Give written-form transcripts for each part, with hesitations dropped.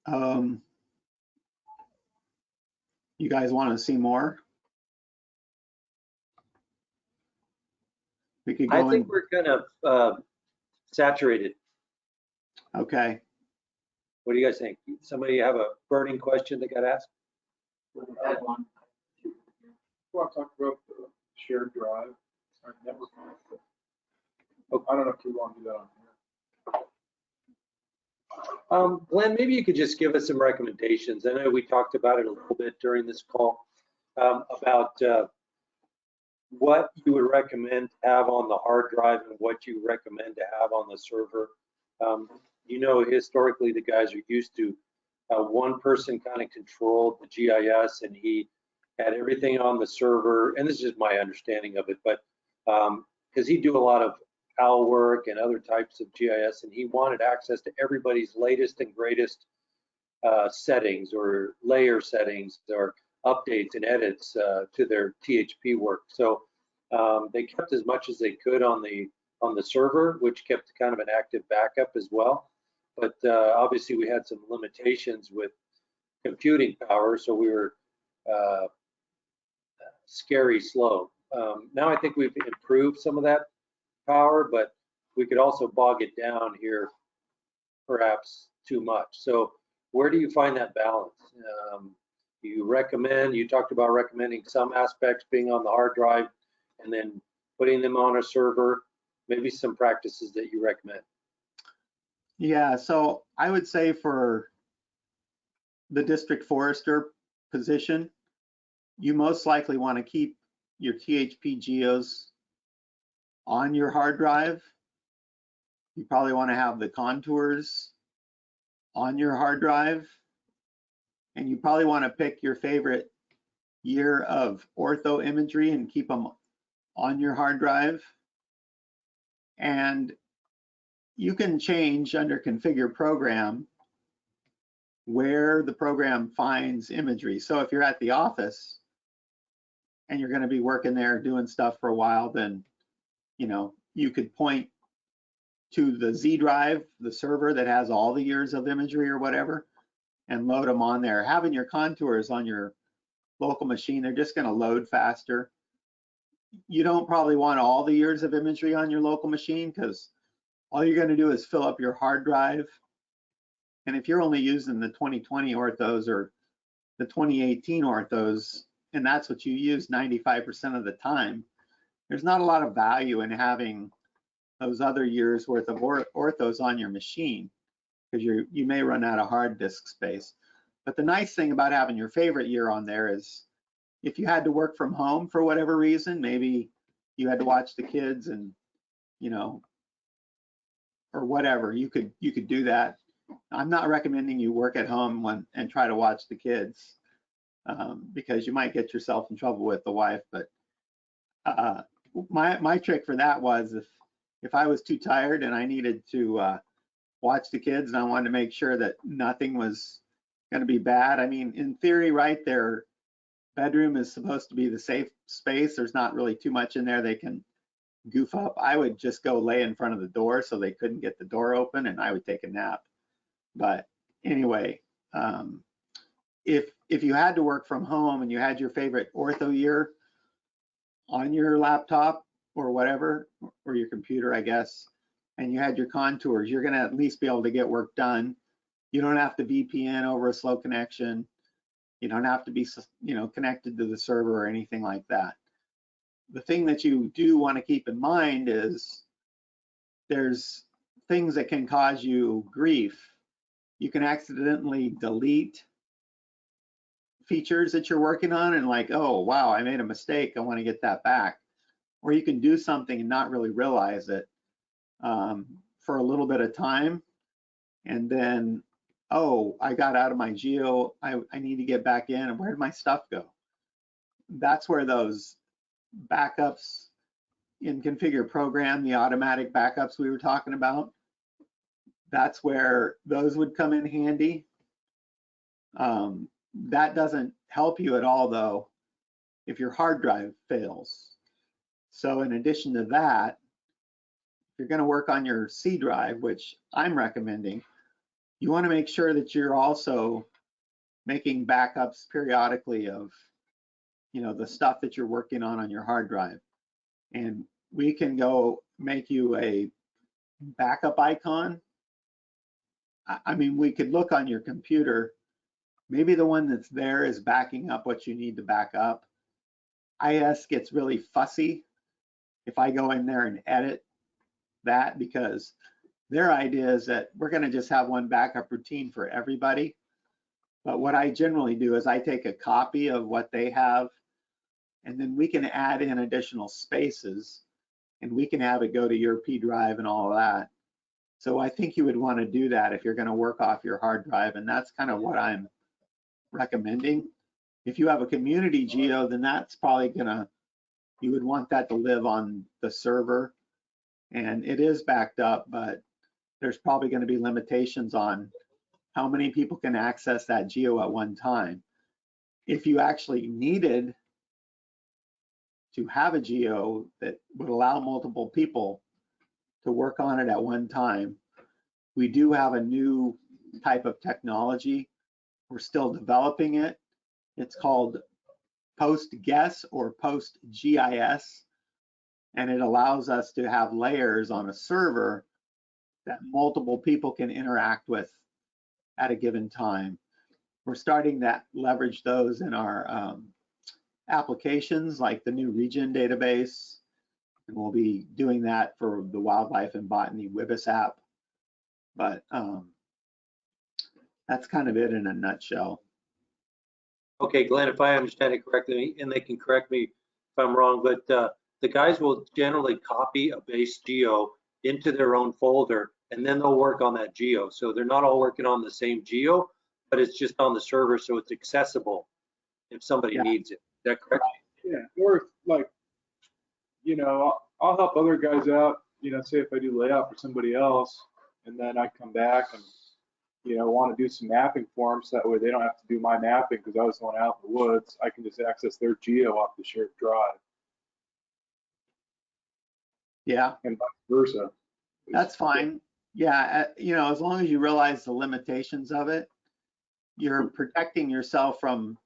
You guys want to see more? We could go I think we're kind of saturated. Okay. What do you guys think? Somebody have a burning question that got asked? Add one. Well, talk about the shared drive, or network. I don't know if you want to do that on here. Glenn, maybe you could just give us some recommendations. I know we talked about it a little bit during this call about what you would recommend to have on the hard drive and what you recommend to have on the server. You know, historically, the guys are used to one person kind of controlled the GIS, and he had everything on the server. And this is just my understanding of it, but because he'd do a lot of OWL work and other types of GIS, and he wanted access to everybody's latest and greatest settings or layer settings or updates and edits to their THP work. So they kept as much as they could on the server, which kept kind of an active backup as well. But obviously we had some limitations with computing power, so we were scary slow. Now I think we've improved some of that power, but we could also bog it down here perhaps too much. So where do you find that balance? You talked about recommending some aspects being on the hard drive and then putting them on a server, maybe some practices that you recommend. Yeah, so I would say for the district forester position, you most likely want to keep your THP geos on your hard drive. You probably want to have the contours on your hard drive, and you probably want to pick your favorite year of ortho imagery and keep them on your hard drive. And you can change under configure program where the program finds imagery. So if you're at the office and you're going to be working there doing stuff for a while, then you could point to the Z drive, the server that has all the years of imagery or whatever, and load them on there. Having your contours on your local machine, they're just going to load faster. You don't probably want all the years of imagery on your local machine, because all you're going to do is fill up your hard drive. And if you're only using the 2020 orthos or the 2018 orthos, and that's what you use 95% of the time, there's not a lot of value in having those other years worth of orthos on your machine, because you may run out of hard disk space. But the nice thing about having your favorite year on there is if you had to work from home for whatever reason, maybe you had to watch the kids and or whatever, you could do that. I'm not recommending you work at home and try to watch the kids, because you might get yourself in trouble with the wife. But my trick for that was if I was too tired and I needed to watch the kids and I wanted to make sure that nothing was going to be bad. I mean, in theory, right, their bedroom is supposed to be the safe space. There's not really too much in there they can goof up. I would just go lay in front of the door so they couldn't get the door open, and I would take a nap. But anyway, if you had to work from home and you had your favorite ortho year on your laptop or whatever, or your computer, I guess, and you had your contours, you're going to at least be able to get work done. You don't have to VPN over a slow connection. You don't have to be connected to the server or anything like that. The thing that you do want to keep in mind is there's things that can cause you grief. You can accidentally delete features that you're working on and like, oh, wow, I made a mistake, I want to get that back. Or you can do something and not really realize it for a little bit of time, and then, oh, I got out of my geo, I need to get back in, and where did my stuff go? That's where those backups in configure program, the automatic backups we were talking about, that's where those would come in handy. That doesn't help you at all though if your hard drive fails. So in addition to that, if you're going to work on your C drive, which I'm recommending, you want to make sure that you're also making backups periodically of, you know, the stuff that you're working on your hard drive. And we can go make you a backup icon. I mean, we could look on your computer. Maybe the one that's there is backing up what you need to back up. IS gets really fussy if I go in there and edit that, because their idea is that we're going to just have one backup routine for everybody. But what I generally do is I take a copy of what they have, and then we can add in additional spaces, and we can have it go to your P drive and all of that. So I think you would want to do that if you're going to work off your hard drive, and that's kind of what I'm recommending. If you have a community geo, then that's probably you would want that to live on the server, and it is backed up, but there's probably going to be limitations on how many people can access that geo at one time. If you actually needed to have a geo that would allow multiple people to work on it at one time, we do have a new type of technology. We're still developing it. It's called PostGIS or PostGIS, and it allows us to have layers on a server that multiple people can interact with at a given time. We're starting to leverage those in our applications, like the new region database, and we'll be doing that for the Wildlife and Botany WIBIS app. But that's kind of it in a nutshell. Okay, Glenn, if I understand it correctly, and they can correct me if I'm wrong, but the guys will generally copy a base geo into their own folder, and then they'll work on that geo. So they're not all working on the same geo, but it's just on the server, so it's accessible if somebody needs it. Is that correct? Yeah, or like, you know, I'll help other guys out, you know, say if I do layout for somebody else, and then I come back and, you know, want to do some mapping for them, so that way they don't have to do my mapping because I was the one out in the woods. I can just access their geo off the shared drive. Yeah. And vice versa. That's fine. Yeah, you know, as long as you realize the limitations of it, you're protecting yourself from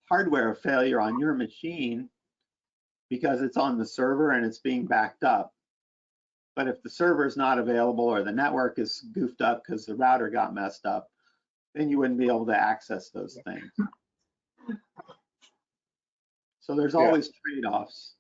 hardware failure on your machine because it's on the server and it's being backed up. But if the server is not available or the network is goofed up because the router got messed up, then you wouldn't be able to access those things. So there's always trade-offs.